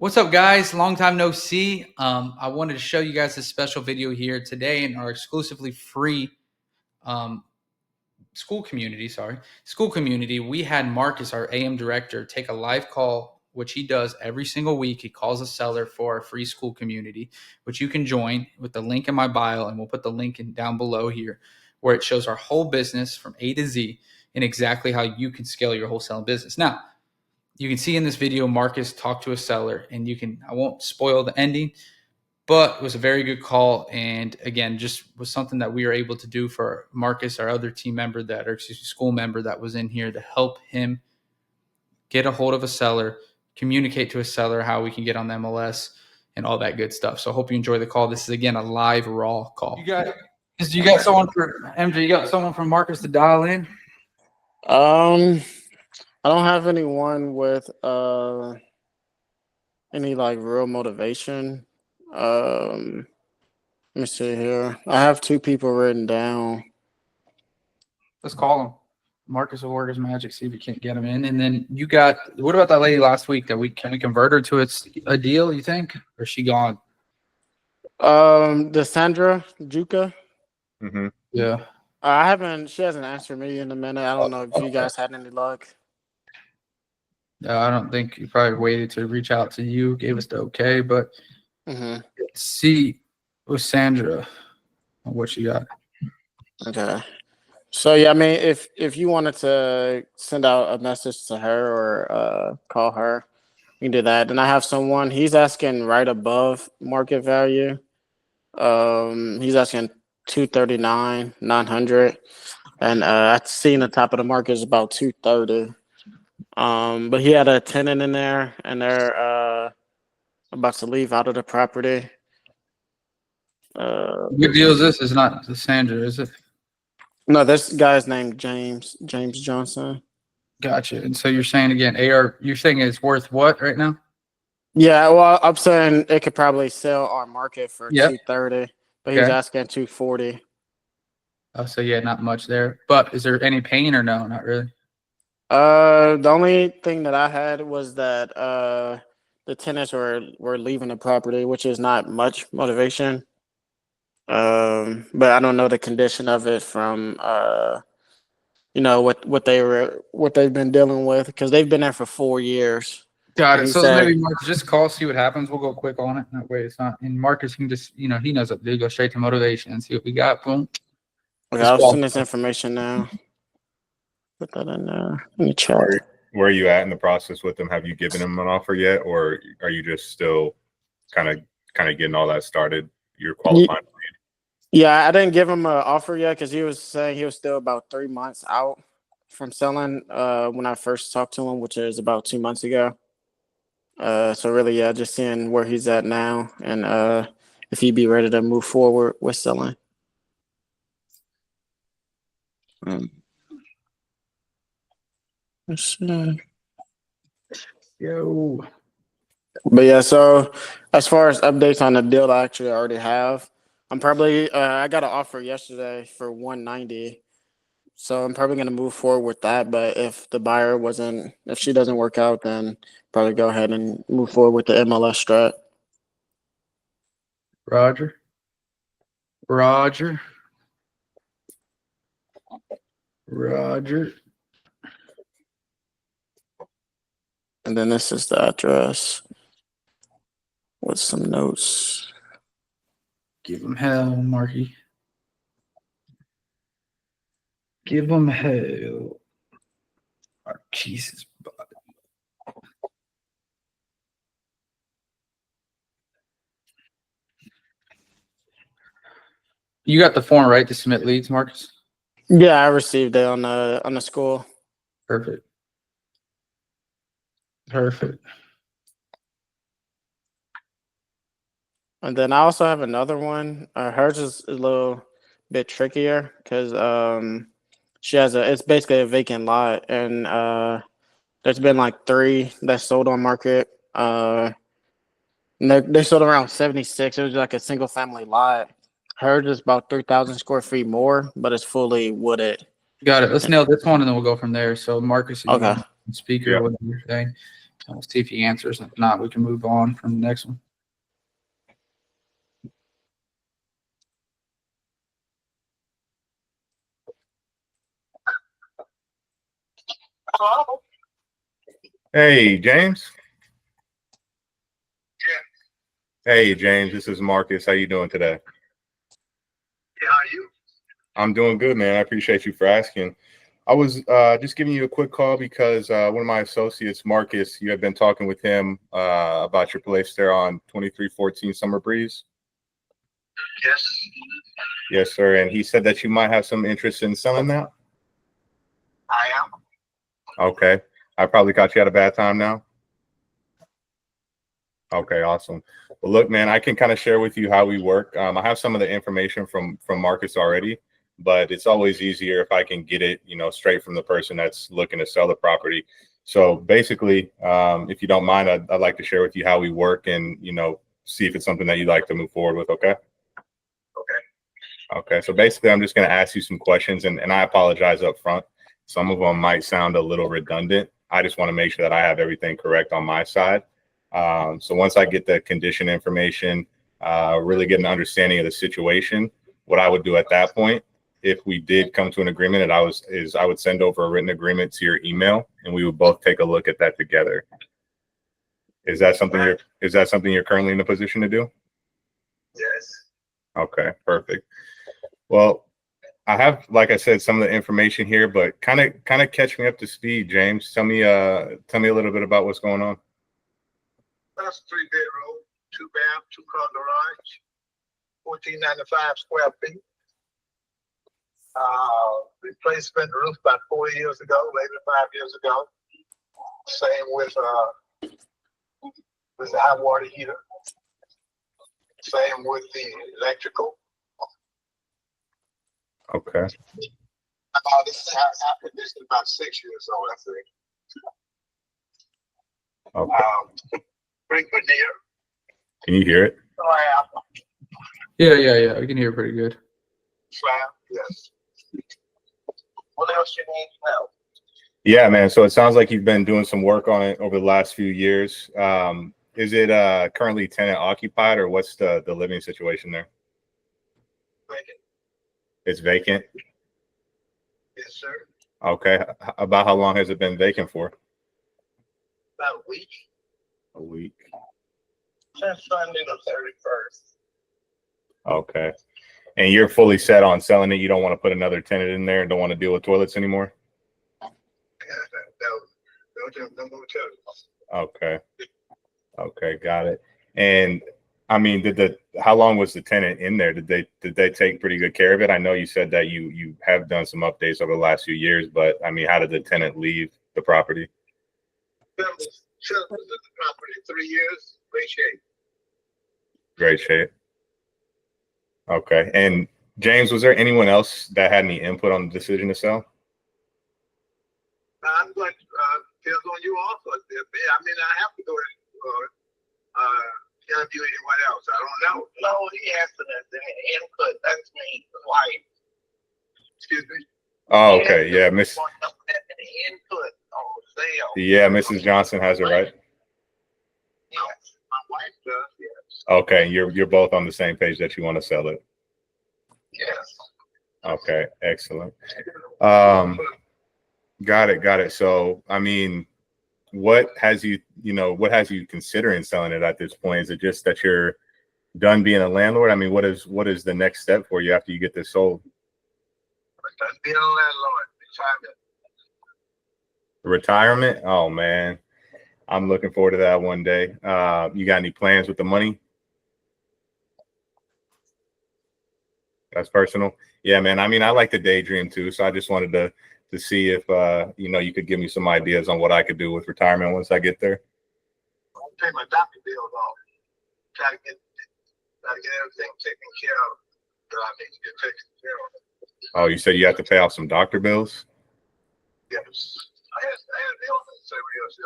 What's up, guys? Long time no see. I wanted to show you guys this special video here today in our exclusively free school community. We had Marcus, our AM director, take a live call, which he does every single week. He calls a seller for our free school community, which you can join with the link in my bio, and we'll put the link down below here, where it shows our whole business from A to Z and exactly how you can scale your wholesaling business. Now, you can see in this video, Marcus talked to a seller, and I won't spoil the ending, but it was a very good call. And again, just was something that we were able to do for Marcus, our other team member school member that was in here, to help him get a hold of a seller, communicate to a seller how we can get on the MLS and all that good stuff. So I hope you enjoy the call. This is, again, a live raw call. You got someone for MJ? You got someone from Marcus to dial in? I don't have anyone with any like real motivation. Let me see here. I have two people written down. Let's call them. Marcus will work his magic, see if we can't get him in. And then what about that lady last week? Can we convert her to a deal, you think? Or is she gone? The Sandra Juka. Mm-hmm. Yeah. She hasn't answered me in a minute. I don't know if you guys had any luck. I don't think he probably waited to reach out to you, gave us the okay, but let's see with Sandra what she got. Okay. So yeah, I mean, if you wanted to send out a message to her or call her, you can do that. And I have someone, he's asking right above market value. He's asking 239,900, and I've seen the top of the market is about 230. But he had a tenant in there, and they're about to leave out of the property. What deal is this? It's not the Sandra, is it? No, this guy's named James Johnson. Gotcha. And so you're saying, again, you're saying it's worth what right now? Yeah, well, I'm saying it could probably sell on market for 230, but he's asking 240. Oh, so yeah, not much there. But is there any pain or no? Not really. The only thing that I had was that the tenants were leaving the property, which is not much motivation. But I don't know the condition of it from what they've been dealing with, because they've been there for 4 years. Got it. So maybe Marcus, just call, see what happens. We'll go quick on it. That way it's not. And Marcus can just, he knows what to do. Go straight to motivation and see what we got. Boom. Okay, I'll send this information now. Put that in there. In the chart. Where are you at in the process with them? Have you given them an offer yet, or are you just still kind of getting all that started? You're qualifying. Yeah, I didn't give him an offer yet because he was saying he was still about 3 months out from selling when I first talked to him, which is about 2 months ago. So really, yeah, just seeing where he's at now and if he'd be ready to move forward with selling. Yo. But yeah, so as far as updates on the deal I actually already have, I'm probably I got an offer yesterday for 190, so I'm probably gonna move forward with that. But if she doesn't work out, then probably go ahead and move forward with the MLS strat. Roger. And then this is the address with some notes. Give him hell, Marky. Give him hell. Oh, Jesus. You got the form, right, to submit leads, Marcus? Yeah, I received it on the school. Perfect. And then I also have another one. Hers is a little bit trickier because it's basically a vacant lot, and there's been like 3 that sold on market. They sold around 76. It was like a single family lot. Hers is about 3,000 square feet more, but it's fully wooded. Got it. Let's nail this one, and then we'll go from there. So Marcus, okay, speaker, what you're saying. We'll see if he answers. If not, we can move on from the next one. Hello? Hey, James. Yeah. Hey, James. This is Marcus. How you doing today? Yeah, how are you? I'm doing good, man. I appreciate you for asking. I was just giving you a quick call because one of my associates, Marcus, you had been talking with him about your place there on 2314 Summer Breeze. Yes. Yes, sir. And he said that you might have some interest in selling that. I am. Okay. I probably caught you at a bad time now. Okay, awesome. Well, look, man, I can kind of share with you how we work. I have some of the information from Marcus already, but it's always easier if I can get it, straight from the person that's looking to sell the property. So basically, if you don't mind, I'd like to share with you how we work and, see if it's something that you'd like to move forward with. Okay. Okay. Okay. So basically, I'm just going to ask you some questions, and I apologize up front. Some of them might sound a little redundant. I just want to make sure that I have everything correct on my side. So once I get the condition information, really get an understanding of the situation, what I would do at that point, if we did come to an agreement, I would send over a written agreement to your email, and we would both take a look at that together. Is that something you're currently in a position to do? Yes. Okay, perfect. Well, I have, like I said, some of the information here, but kind of catch me up to speed, James. Tell me a little bit about what's going on. That's 3-bedroom, 2-bath, 2-car garage, 1495 square feet. Replacement roof about 4 years ago, maybe 5 years ago. Same with the hot water heater. Same with the electrical. Okay. This house happened this is about 6 years old, I think. Okay. Bring veneer. Can you hear it? Slab. Yeah. We can hear pretty good. Slab, yes. What else you need to know? Yeah, man. So it sounds like you've been doing some work on it over the last few years. Is it currently tenant occupied, or what's the living situation there? Vacant. It's vacant. Yes, sir. Okay. About how long has it been vacant for? About a week. A week. Since Sunday the 31st. Okay. And you're fully set on selling it. You don't want to put another tenant in there and don't want to deal with toilets anymore? No more toilets. Okay. Okay, got it. And I mean, how long was the tenant in there? Did they take pretty good care of it? I know you said that you have done some updates over the last few years, but I mean, how did the tenant leave the property? Tenant was in the property 3 years. Great shape. Great shape. Okay. And James, was there anyone else that had any input on the decision to sell? I'm going to depends on you also. I mean, I have to go and interview anyone else. I don't know. No, he answered that input. That's me, the wife. Excuse me. Oh, okay. Yeah, Miss. Input on sale. Yeah, Mrs. Johnson has it right. Yes, my wife does. Yes. Okay, you're both on the same page that you want to sell it. Yes. Okay, excellent. Got it. So, I mean, what has you considering selling it at this point? Is it just that you're done being a landlord? I mean, what is the next step for you after you get this sold? Being a landlord, Retirement? Oh man, I'm looking forward to that one day. You got any plans with the money? That's personal. Yeah, man. I mean, I like to daydream too, so I just wanted to see if you could give me some ideas on what I could do with retirement once I get there. I'll pay my doctor bills off. Try to get everything taken care of that I need to get taken care of. Oh, you said you have to pay off some doctor bills? Yes. I had illness, serious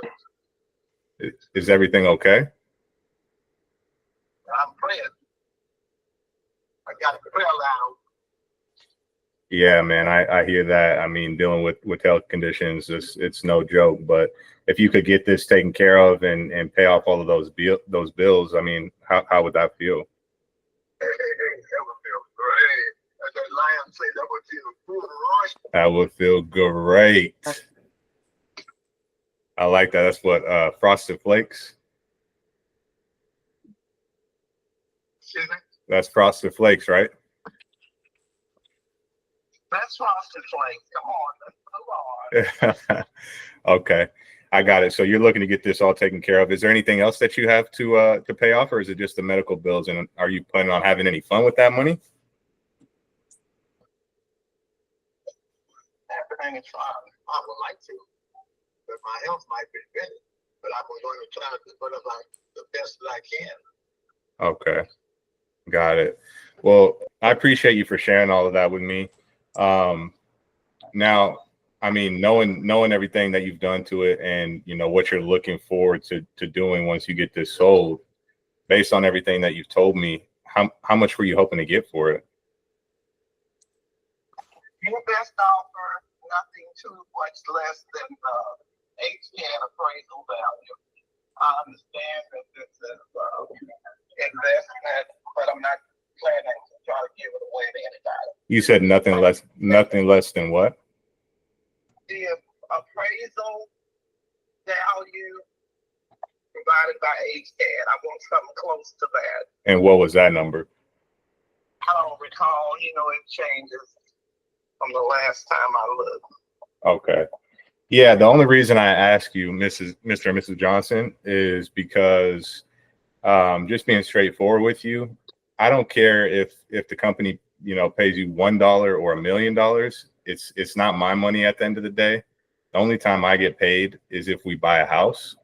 illness. Is everything okay? I'm praying. I got a prayer loud. Yeah, man, I hear that. I mean, dealing with health conditions, it's no joke. But if you could get this taken care of and pay off all of those bills, I mean, how would that feel? Hey, that would feel great. As that lion say, that would feel good, right? That would feel great. I like that. That's what Frosted Flakes. Excuse me? That's Frosted Flakes, right? That's Frosted Flakes. Come on. Okay, I got it. So you're looking to get this all taken care of. Is there anything else that you have to pay off, or is it just the medical bills? And are you planning on having any fun with that money? Everything is fine. I would like to, but my health might be better. But I'm going to try to put up like the best that I can. Okay, got it. Well, I appreciate you for sharing all of that with me. Now, I mean, knowing everything that you've done to it, and you know what you're looking forward to doing once you get this sold, based on everything that you've told me, how much were you hoping to get for it? Your best offer, nothing too much less than HCAN appraisal value. I understand that this is investment, but I'm not planning to try to give it away to anybody. You said nothing less than what? The appraisal value provided by HCAN, I want something close to that. And what was that number? I don't recall, you know, it changes from the last time I looked. Okay. Yeah, the only reason I ask you, Mr. and Mrs. Johnson, is because just being straightforward with you, I don't care if the company, you know, pays you $1 or $1 million. It's not my money at the end of the day. The only time I get paid is if we buy a house.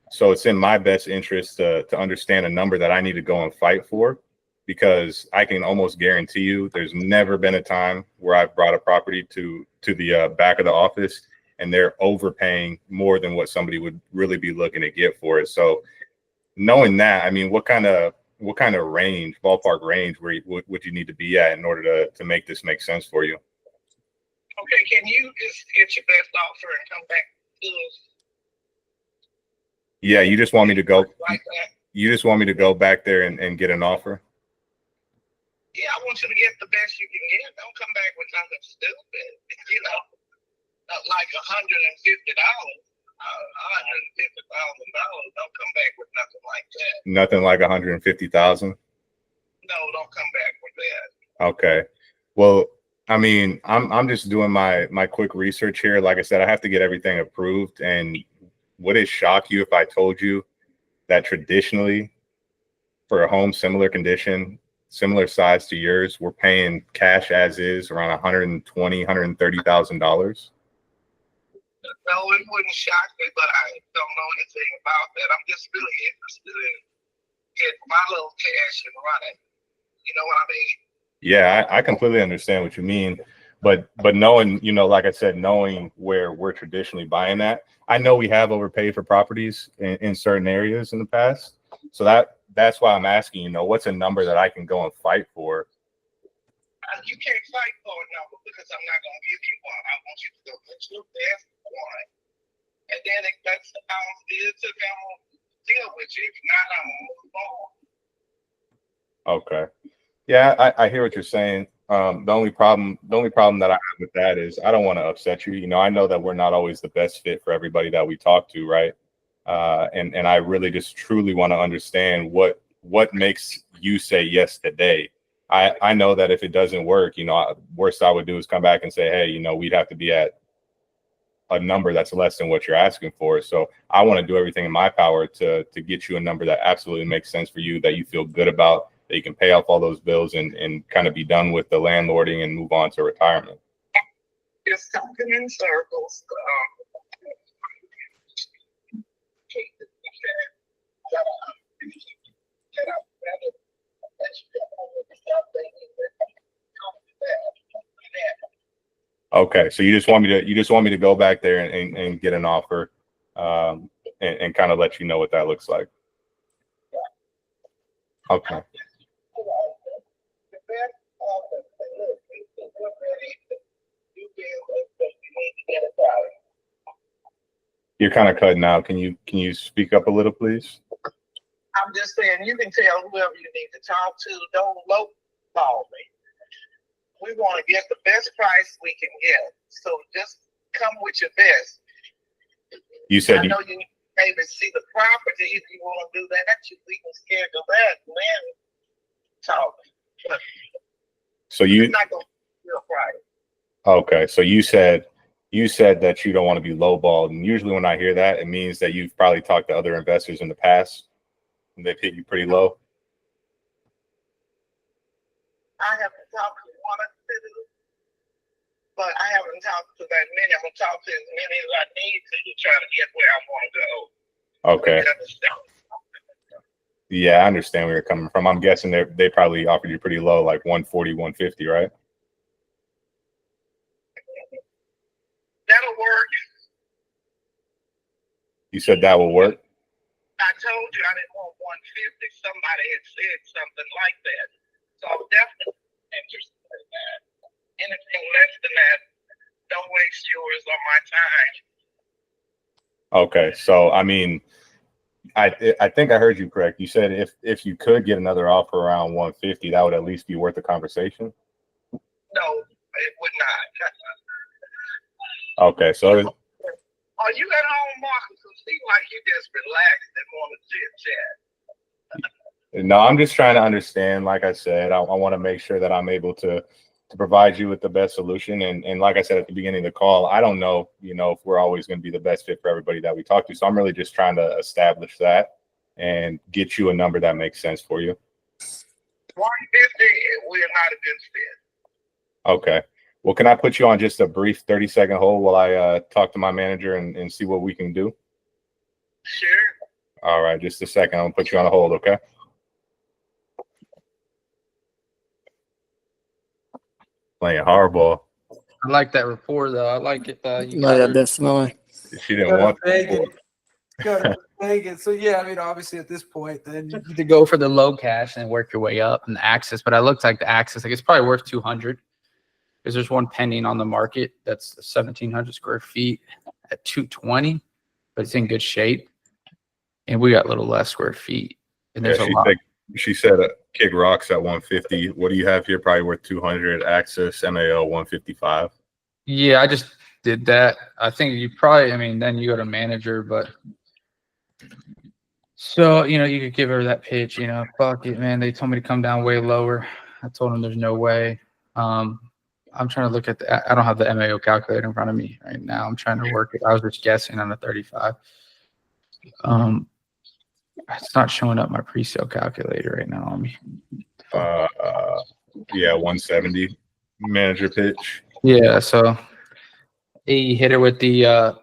So it's in my best interest to understand a number that I need to go and fight for, because I can almost guarantee you there's never been a time where I've brought a property to the back of the office and they're overpaying more than what somebody would really be looking to get for it. So knowing that, I mean, what kind of range, ballpark range, would you need to be at in order to make this make sense for you? Okay, can you just get your best offer and come back to us? Yeah, you just want me to go. Like that? You just want me to go back there and get an offer? Yeah, I want you to get the best you can get. Don't come back with nothing stupid. You know, not like $150. $150,000. Don't come back with nothing like that. Nothing like 150,000? No, don't come back with that. Okay. Well, I mean, I'm just doing my quick research here. Like I said, I have to get everything approved. And would it shock you if I told you that traditionally, for a home similar condition, similar size to yours, we're paying cash as is around $120,000, $130,000? No, it wouldn't shock me, but I don't know anything about that. I'm just really interested in getting my little cash and running. You know what I mean? Yeah, I completely understand what you mean. But knowing, you know, like I said, knowing where we're traditionally buying at, I know we have overpaid for properties in certain areas in the past. So that's why I'm asking, you know, what's a number that I can go and fight for? You can't fight for a number because I'm not going to give you one. I want you to go get your best one. And then if that's how it is, I'm going to deal with you. If not, I'm going to move on. Okay. Yeah, I hear what you're saying. The only problem that I have with that is I don't want to upset you. You know, I know that we're not always the best fit for everybody that we talk to, right? And I really just truly want to understand what makes you say yes today. I know that if it doesn't work, you know, worst I would do is come back and say, hey, you know, we'd have to be at a number that's less than what you're asking for. So I want to do everything in my power to get you a number that absolutely makes sense for you, that you feel good about, that you can pay off all those bills and kind of be done with the landlording and move on to retirement. Just talking in circles. Okay, so you just want me to go back there and get an offer, and kind of let you know what that looks like. Okay. You're kind of cutting out. Can you speak up a little, please? I'm just saying, you can tell whoever you need to talk to, don't lowball me. We want to get the best price we can get. So just come with your best. You said I know you maybe see the property. If you want to do that, we can schedule that and then talk. But so it's not going to be real price. Okay, so you said that you don't want to be lowballed, and usually when I hear that, it means that you've probably talked to other investors in the past, and they've hit you pretty low. I haven't talked to one of them, but I haven't talked to that many. I'm gonna talk to as many as I need to try to get where I want to go. Okay. Yeah, I understand where you're coming from. I'm guessing they probably offered you pretty low, like 140, 150, right? That'll work. You said that will work? I told you I didn't want 150. Somebody had said something like that. So I'm definitely interested in that. Anything less than that, don't waste yours or my time. Okay, so I mean, I think I heard you correct. You said if you could get another offer around 150, that would at least be worth the conversation. No, it would not. Okay, so are you at home, Marcus? It seems like you just relaxed and want to chit chat. No, I'm just trying to understand. Like I said, I want to make sure that I'm able to provide you with the best solution. And like I said at the beginning of the call, I don't know, if we're always going to be the best fit for everybody that we talk to. So I'm really just trying to establish that and get you a number that makes sense for you. 150, we're not a good fit. Okay. Well, can I put you on just a brief 30-second hold while I talk to my manager and see what we can do? Sure. All right, just a second. I'll put you on a hold, okay? Playing hardball. I like that rapport, though. I like it. Yeah, definitely. She didn't want to. So, yeah, I mean, obviously at this point, then you need to go for the low cash and work your way up and the access. But I looked like the access, like it's probably worth 200 because there's one pending on the market that's 1,700 square feet at 220, but it's in good shape. And we got a little less square feet. And there's a lot. She said kick rocks at 150. What do you have here? Probably worth 200. Access MAO 155. Yeah, I just did that. I think you probably, I mean, then you go to manager, but so, you could give her that pitch, fuck it, man. They told me to come down way lower. I told them there's no way. I'm trying to look at I don't have the MAO calculator in front of me right now. I'm trying to work it. I was just guessing on the 35. It's not showing up my pre-sale calculator right now on me. Yeah, 170 manager pitch. Yeah, so he hit her with the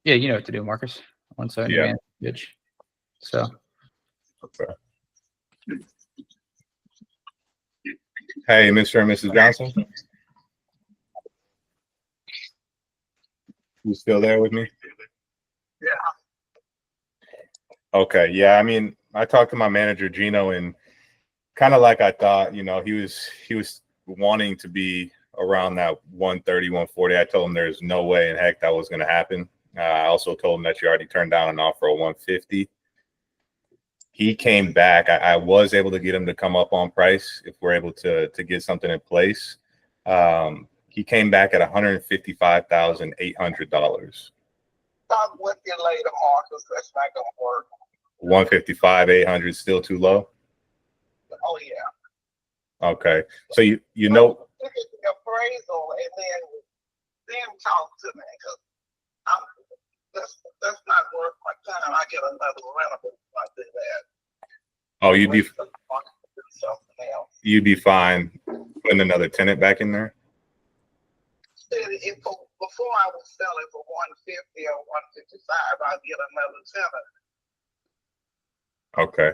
yeah, you know what to do, Marcus. 170 manager pitch. So okay. Hey, Mr. and Mrs. Johnson. You still there with me? Yeah. Okay. Yeah. I mean, I talked to my manager, Gino, and kind of like I thought, he was wanting to be around that 130, 140. I told him there's no way in heck that was going to happen. I also told him that you already turned down an offer of 150. He came back. I was able to get him to come up on price if we're able to get something in place. He came back at $155,800. Talk with you later, Marcus. That's not gonna work. 155,800 still too low? Oh yeah. Okay. So you know look at the appraisal and then talk to me because that's not worth my time. I get another rentable if I do that. Oh, you'd be fine putting another tenant back in there? Before I would sell it for 150 or 155, I'd get another tenant. Okay.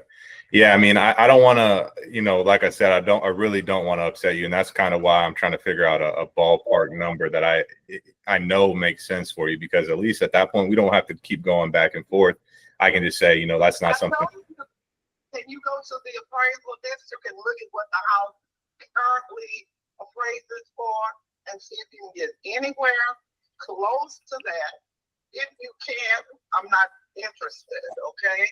Yeah, I mean, I don't want to, like I said, I really don't want to upset you. And that's kind of why I'm trying to figure out a ballpark number that I know makes sense for you, because at least at that point, we don't have to keep going back and forth. I can just say, that's not something. Can you go to the appraisal district and look at what the house currently appraises for and see if you can get anywhere close to that if you can, I'm not interested. Okay.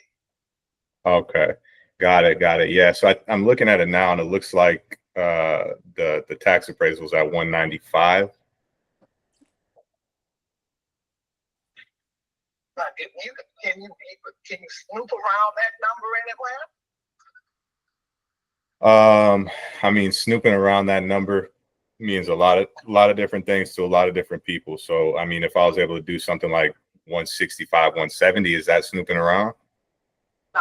Okay. Got it. Got it. Yeah. So I'm looking at it now, and it looks like the tax appraisal is at 195. But if you can you snoop around that number anywhere? I mean, snooping around that number means a lot of different things to a lot of different people. So I mean, if I was able to do something like 165, 170, is that snooping around? No.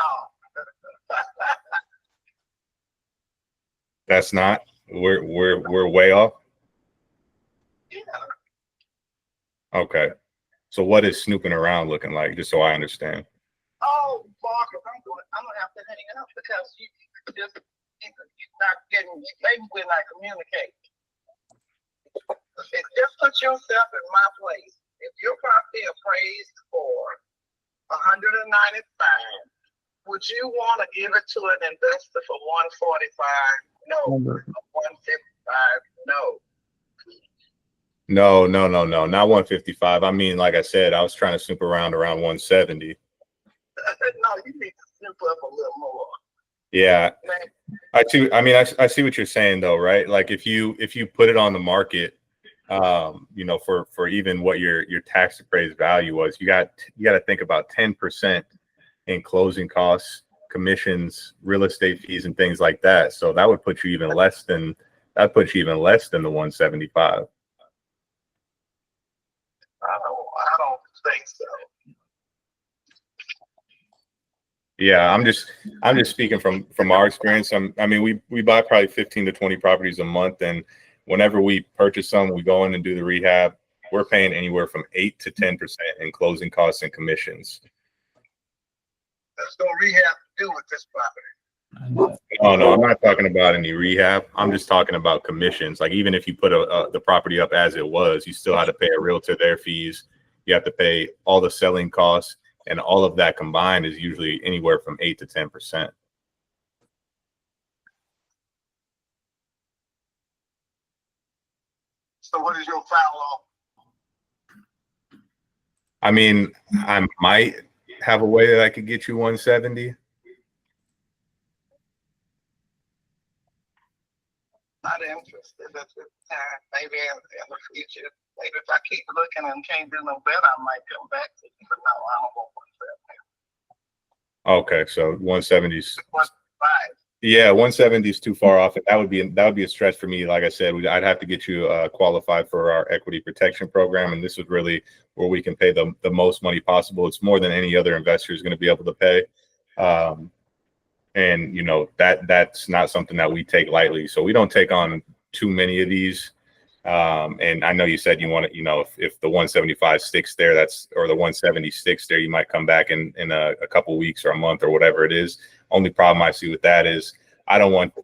That's not. We're way off. Yeah. Okay. So what is snooping around looking like, just so I understand? Oh, Marcus, I'm gonna have to hang up because you're not getting. Maybe we're not communicating. Just put yourself in my place. If your property appraised for 195, would you want to give it to an investor for 145? No. 155? No. No, not 155. I mean, like I said, I was trying to snoop around 170. No, you need to snoop up a little more. Yeah, I see. I mean, I see what you're saying though, right? Like if you put it on the market, you know, for even what your tax appraised value was, you got to think about 10% in closing costs, commissions, real estate fees, and things like that. So that would put you even less than the 175. I don't think so. Yeah, I'm just speaking from our experience. I mean, we buy probably 15 to 20 properties a month, and whenever we purchase some, we go in and do the rehab. We're paying anywhere from 8 to 10% in closing costs and commissions. There's no rehab to do with this property. Oh no, I'm not talking about any rehab. I'm just talking about commissions. Like even if you put the property up as it was, you still had to pay a realtor their fees. You have to pay all the selling costs, and all of that combined is usually anywhere from 8 to 10%. So what is your foul off? I mean, I might have a way that I could get you 170. Not interested at this time. Maybe in the future. Maybe if I keep looking and can't do no better, I might come back to you. But no, I don't want 170. Okay, so 170s. 155. Yeah, 170 is too far off. That would be a stretch for me. Like I said, I'd have to get you qualified for our equity protection program, and this is really where we can pay the most money possible. It's more than any other investor is going to be able to pay, and you know that's not something that we take lightly. So we don't take on too many of these. And I know you said you want to, you know, if the 175 sticks there, or the 170 sticks there, you might come back in a couple weeks or a month or whatever it is. Only problem I see with that is I don't want to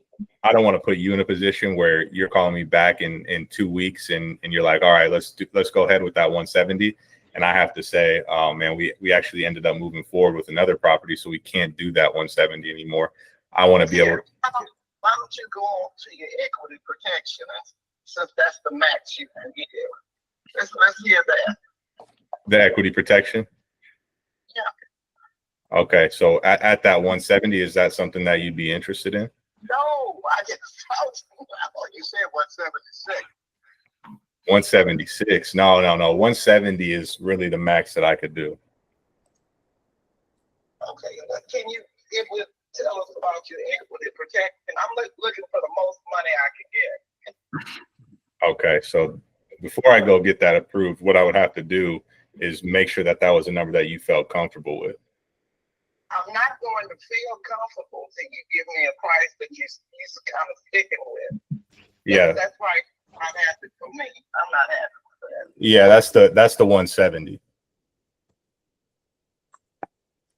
put you in a position where you're calling me back in 2 weeks and you're like, all right, let's go ahead with that 170. And I have to say, oh man, we actually ended up moving forward with another property, so we can't do that 170 anymore. I want to be able. Why don't you go on to your equity protection? Since that's the max you can give. Let's hear that. The equity protection? Yeah. Okay, so at that 170, is that something that you'd be interested in? No, I just thought you said 176. 176. No. 170 is really the max that I could do. Okay, can you tell us about your equity protection? I'm looking for the most money I can get. Okay, so before I go get that approved, what I would have to do is make sure that was a number that you felt comfortable with. I'm not going to feel comfortable till you give me a price that you're kind of sticking with. Yeah, that's right. Not happy for me. I'm not happy with that. Yeah, that's the 170.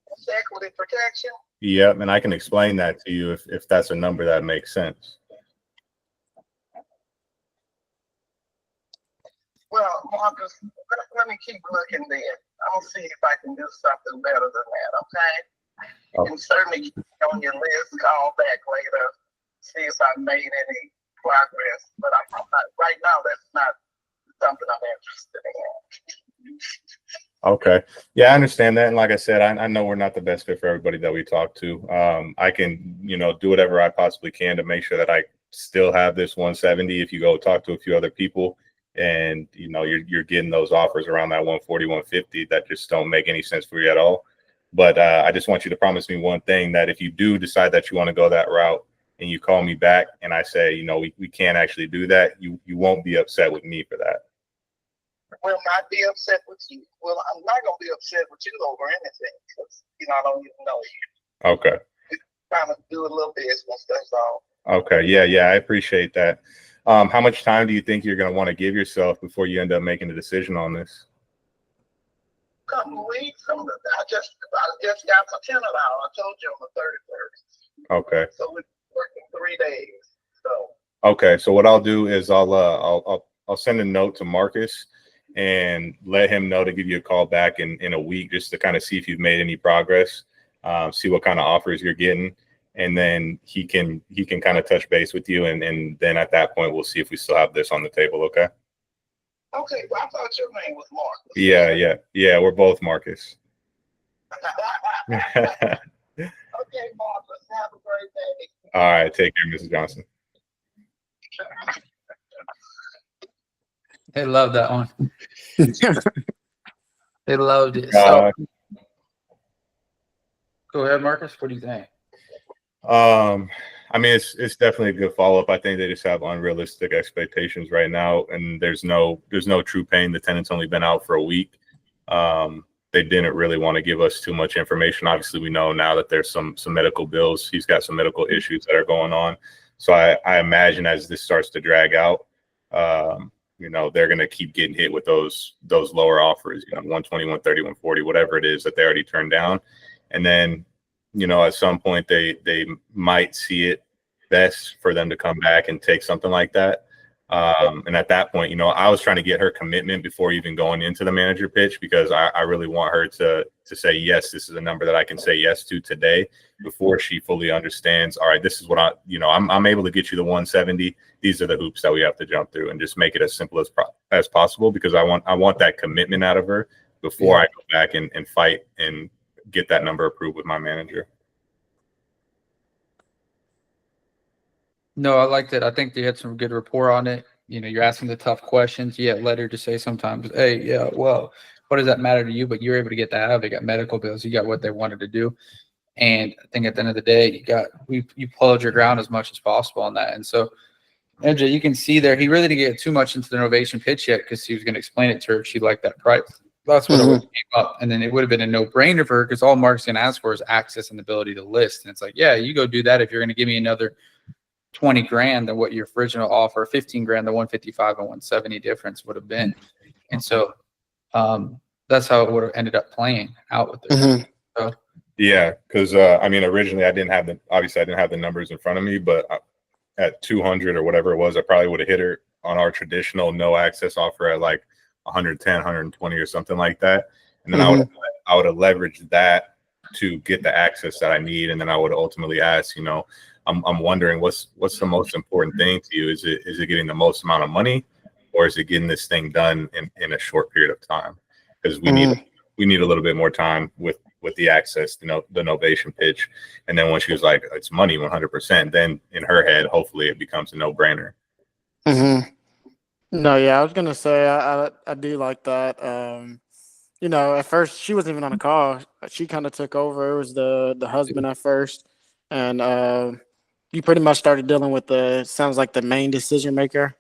That's equity protection. Yep, and I can explain that to you if that's a number that makes sense. Well, Marcus, let me keep looking there. I'll see if I can do something better than that, okay? Oh. And certainly keep on your list, call back later, see if I made any progress. But I'm not, right now, that's not something I'm interested in. Okay. Yeah, I understand that. And like I said, I know we're not the best fit for everybody that we talk to. I can, do whatever I possibly can to make sure that I still have this 170. If you go talk to a few other people and, you're getting those offers around that 140, 150 that just don't make any sense for you at all. But I just want you to promise me one thing, that if you do decide that you want to go that route and you call me back and I say, we can't actually do that, you won't be upset with me for that. Will not be upset with you. Well, I'm not going to be upset with you over anything because, I don't even know you. Okay. Trying to do a little business, that's all. Okay. Yeah, I appreciate that. How much time do you think you're going to want to give yourself before you end up making a decision on this? Couple of weeks. I just got my $10. I told you on the 31st. Okay. So we're working 3 days. So. Okay. So what I'll do is I'll send a note to Marcus and let him know to give you a call back in a week, just to kind of see if you've made any progress, see what kind of offers you're getting. And then he can kind of touch base with you. And then at that point, we'll see if we still have this on the table. Okay. Okay. Well, I thought your name was Marcus. Yeah. We're both Marcus. Okay, Marcus. Have a great day. All right. Take care, Mrs. Johnson. They love that one. They loved it. So, go ahead, Marcus. What do you think? I mean, it's definitely a good follow-up. I think they just have unrealistic expectations right now, and there's no true pain. The tenant's only been out for a week. They didn't really want to give us too much information. Obviously, we know now that there's some medical bills. He's got some medical issues that are going on. So I imagine as this starts to drag out, they're going to keep getting hit with those lower offers, 120, 130, 140, whatever it is that they already turned down. And then, at some point they might see it best for them to come back and take something like that. And at that point, I was trying to get her commitment before even going into the manager pitch, because I really want her to say, yes, this is a number that I can say yes to today, before she fully understands, all right, this is what I'm able to get you the 170. These are the hoops that we have to jump through, and just make it as simple as possible, because I want that commitment out of her before I go back and fight and get that number approved with my manager. No, I liked it. I think they had some good rapport on it. You're asking the tough questions. Yeah, let her just say sometimes, hey, yeah, well, what does that matter to you? But you're able to get that out. They got medical bills. You got what they wanted to do. And I think at the end of the day, you pulled your ground as much as possible on that. And so, MJ, you can see there, he really didn't get too much into the novation pitch yet, because he was going to explain it to her if she liked that price. That's what came up. And then it would have been a no-brainer for her, because all Mark's going to ask for is access and the ability to list. And it's like, yeah, you go do that if you're going to give me another 20 grand than what your original offer, 15 grand, the 155 and 170 difference would have been. And so that's how it would have ended up playing out with it. So, yeah, because originally I didn't have the numbers in front of me, but at 200 or whatever it was, I probably would have hit her on our traditional no access offer at like 110, 120 or something like that. And then I would have leveraged that to get the access that I need. And then I would ultimately ask, I'm wondering what's the most important thing to you? Is it getting the most amount of money, or is it getting this thing done in a short period of time? Because we need a little bit more time with the access, the novation pitch. And then when she was like, it's money 100%, then in her head, hopefully it becomes a no-brainer. No, yeah, I was gonna say I do like that. At first she wasn't even on the call. She kind of took over. It was the husband at first, and you pretty much started dealing with sounds like the main decision maker.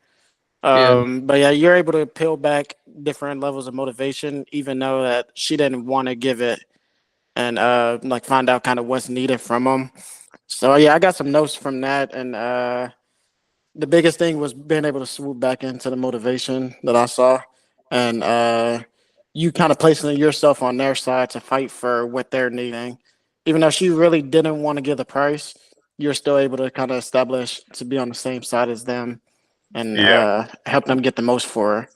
But yeah, you're able to peel back different levels of motivation, even though that she didn't want to give it, and find out kind of what's needed from them. So yeah, I got some notes from that, and the biggest thing was being able to swoop back into the motivation that I saw, and you kind of placing yourself on their side to fight for what they're needing, even though she really didn't want to give the price. You're still able to kind of establish to be on the same side as them, and help them get the most for her.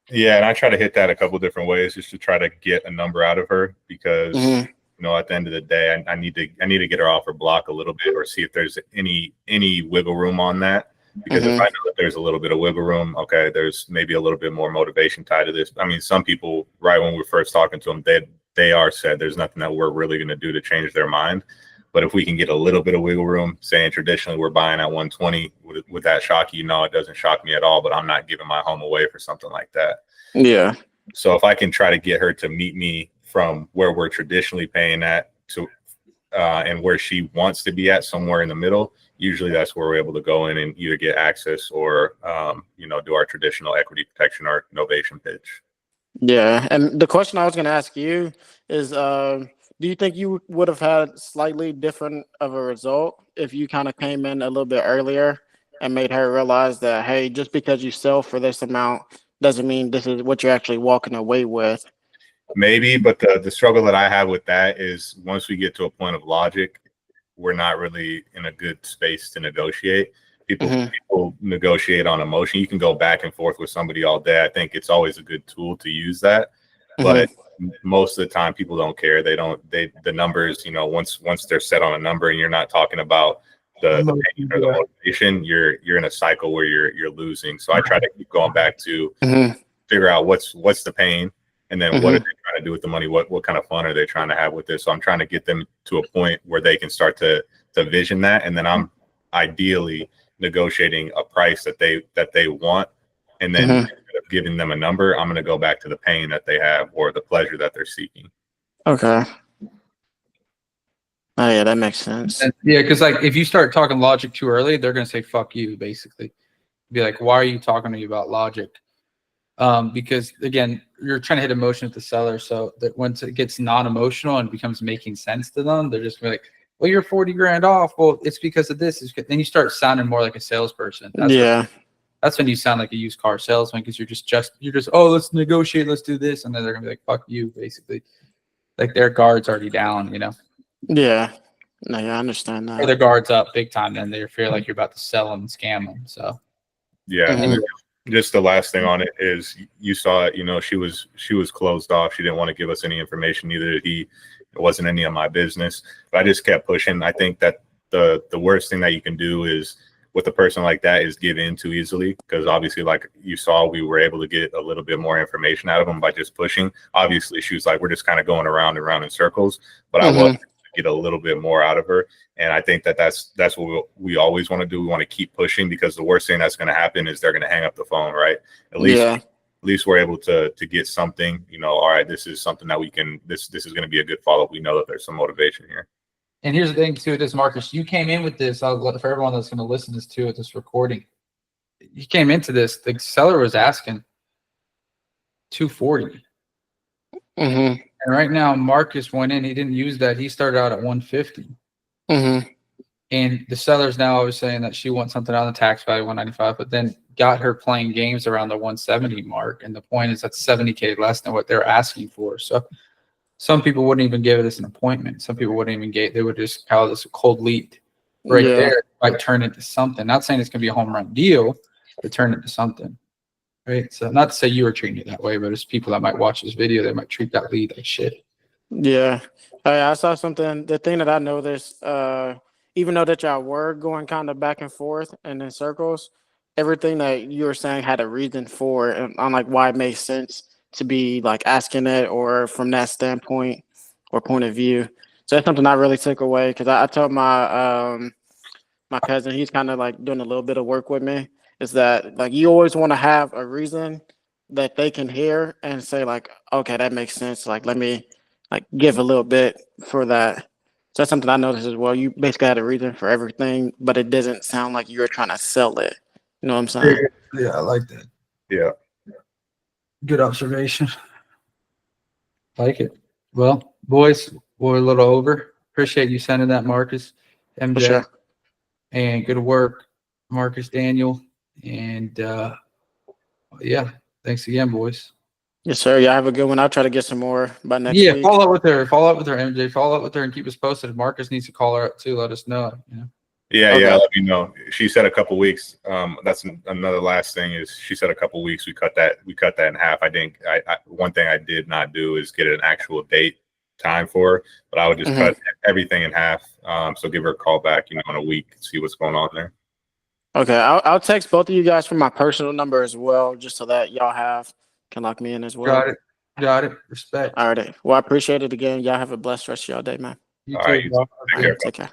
Yeah, and I try to hit that a couple different ways, just to try to get a number out of her, because at the end of the day, I need to get her off her block a little bit, or see if there's any wiggle room on that. Because if I know that there's a little bit of wiggle room, okay, there's maybe a little bit more motivation tied to this. I mean, some people, right when we were first talking to them, they are said there's nothing that we're really going to do to change their mind. But if we can get a little bit of wiggle room, saying traditionally we're buying at 120, would that shock you? No, it doesn't shock me at all, but I'm not giving my home away for something like that. Yeah. So if I can try to get her to meet me from where we're traditionally paying at to and where she wants to be at, somewhere in the middle, usually that's where we're able to go in and either get access or, do our traditional equity protection or novation pitch. Yeah. And the question I was going to ask you is, do you think you would have had slightly different of a result if you kind of came in a little bit earlier and made her realize that, hey, just because you sell for this amount doesn't mean this is what you're actually walking away with? Maybe, but the struggle that I have with that is once we get to a point of logic, we're not really in a good space to negotiate. People negotiate on emotion. You can go back and forth with somebody all day. I think it's always a good tool to use that, but most of the time people don't care. The numbers, once they're set on a number and you're not talking about the pain or the motivation, you're in a cycle where you're losing. So I try to keep going back to figure out what's the pain, and then what are they trying to do with the money? What kind of fun are they trying to have with this? So I'm trying to get them to a point where they can start to vision that, and then I'm ideally negotiating a price that they want, and then instead of giving them a number, I'm going to go back to the pain that they have or the pleasure that they're seeking. Okay. Oh yeah, that makes sense. And, yeah, because like if you start talking logic too early, they're gonna say "fuck you," basically. Be like, "Why are you talking to me about logic?" Because again, you're trying to hit emotion with the seller, so that once it gets non-emotional and becomes making sense to them, they're just gonna be like, "Well, you're 40 grand off. Well, it's because of this." Then you start sounding more like a salesperson. That's when you sound like a used car salesman, because you're just oh, let's negotiate, let's do this, and then they're gonna be like, "Fuck you," basically. Like their guard's already down, Yeah. No, yeah, I understand that. Or their guard's up big time, then they feel like you're about to sell them and scam them. So yeah, and just the last thing on it is you saw it. She was closed off. She didn't want to give us any information. Neither did he. It wasn't any of my business. But I just kept pushing. I think that the worst thing that you can do is with a person like that is give in too easily, because obviously, like you saw, we were able to get a little bit more information out of them by just pushing. Obviously, she was like, we're just kind of going around and around in circles, but I was get a little bit more out of her. And I think that's what we always want to do. We want to keep pushing, because the worst thing that's going to happen is they're going to hang up the phone, right? At least we're able to get something, all right, this is something that we can, this is going to be a good follow-up. We know that there's some motivation here. And here's the thing too, this Marcus, you came in with this. For everyone that's going to listen to this recording, you came into this. The seller was asking 240, and right now Marcus went in. He didn't use that. He started out at 150, and the seller's now always saying that she wants something on the tax value 195, but then got her playing games around the 170 mark. And the point is that's 70K less than what they're asking for. So some people wouldn't even give this an appointment. Some people wouldn't even they would just call this a cold lead right there. It might turn into something. Not saying it's going to be a home run deal, but turn it into something. Right. So not to say you were treating it that way, but it's people that might watch this video, they might treat that lead like shit. Yeah. I saw something. The thing that I noticed, even though that y'all were going kind of back and forth and in circles, everything that you were saying had a reason for it, and on like why it made sense to be like asking it, or from that standpoint or point of view. So that's something I really took away, because I told my my cousin, he's kind of like doing a little bit of work with me, is that like you always want to have a reason that they can hear and say like, okay, that makes sense. Like let me like give a little bit for that. So that's something I noticed as well. You basically had a reason for everything, but it doesn't sound like you were trying to sell it. You know what I'm saying? Yeah, I like that. Yeah. Good observation. Like it. Well, boys, we're a little over. Appreciate you sending that, Marcus, MJ. For sure. And good work, Marcus, Daniel. And yeah, thanks again, boys. Yes, sir. Yeah, have a good one. I'll try to get some more by next week. Follow up with her, MJ. Follow up with her and keep us posted. Marcus needs to call her up too. Let us know. Yeah, let me know. She said a couple weeks. That's another last thing is she said a couple weeks. We cut that in half. I think one thing I did not do is get an actual date time for her, but I would just cut everything in half. So give her a call back, in a week, see what's going on there. Okay, I'll text both of you guys from my personal number as well, just so that y'all can lock me in as well. Got it. Got it. Respect. All right. Well, I appreciate it again. Y'all have a blessed rest of y'all day, man. You All too, right, you bro. Take All care. right, take care.